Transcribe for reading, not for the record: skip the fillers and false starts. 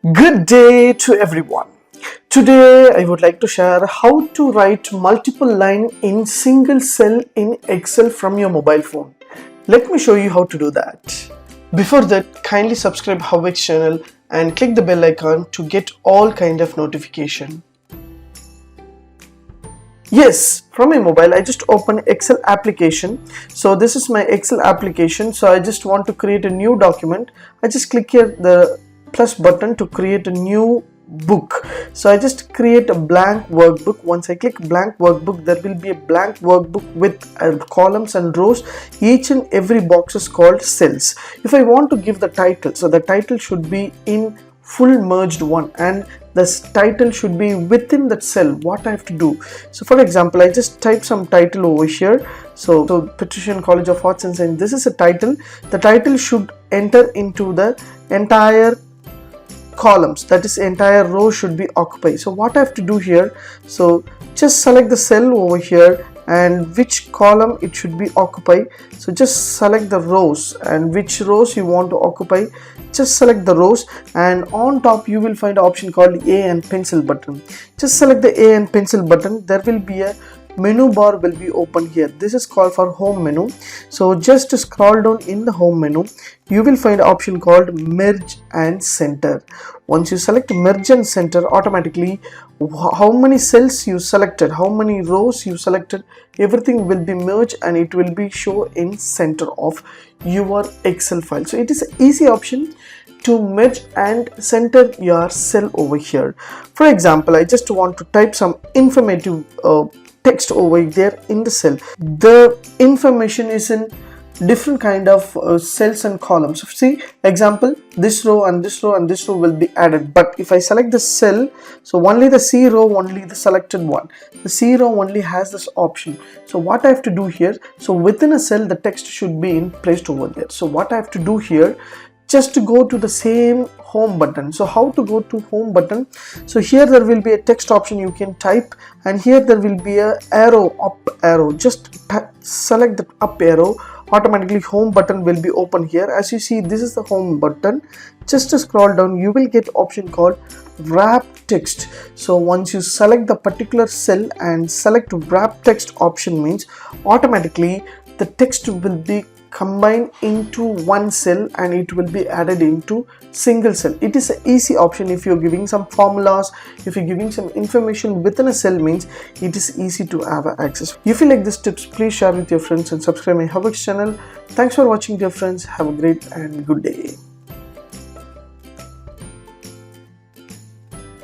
Good day to everyone. Today I would like to share how to write multiple lines in single cell in Excel from your mobile phone. Let me show you how to do that. Before that, kindly subscribe HowXT channel and click the bell icon to get all kind of notification. Yes, from my mobile I just open Excel application. So this is my Excel application. So I just want to create a new document. I just click here the plus button to create a new book. So I just create a blank workbook. Once I click blank workbook, there will be a blank workbook with columns and rows. Each and every box is called cells. If I want to give the title, so the title should be in full merged one and this title should be within that cell. What I have to do, so for example I just type some title over here. So Patrician College of Arts and Science, this is a title. The title should enter into the entire columns, that is entire row should be occupied. So what I have to do here, so just select the cell over here and which column it should be occupied. So just select the rows and which rows you want to occupy, just select the rows, and on top you will find an option called A and pencil button. Just select the A and pencil button. There will be a menu bar will be open here. This is called for home menu. So just scroll down in the home menu, you will find an option called merge and center. Once you select merge and center, automatically how many cells you selected, how many rows you selected, everything will be merged and it will be shown in center of your Excel file. So it is an easy option to merge and center your cell over here. For example, I just want to type some informative text over there in the cell. The information is in different kind of cells and columns. See, example, this row and this row and this row will be added, but if I select the cell, so only the C row, only the selected one, the C row only has this option. So what I have to do here, so within a cell the text should be placed over there. So what I have to do here, just to go to the same home button. So how to go to home button, so here there will be a text option you can type, and here there will be a arrow, up arrow. Just select the up arrow, automatically home button will be open here. As you see, this is the home button. Just to scroll down, you will get option called wrap text. So once you select the particular cell and select wrap text option, means automatically the text will be combine into one cell and it will be added into single cell. It is an easy option. If you're giving some formulas, if you're giving some information within a cell, means it is easy to have access. If you like these tips, please share with your friends and subscribe my HowXT channel. Thanks for watching, dear friends. Have a great and good day.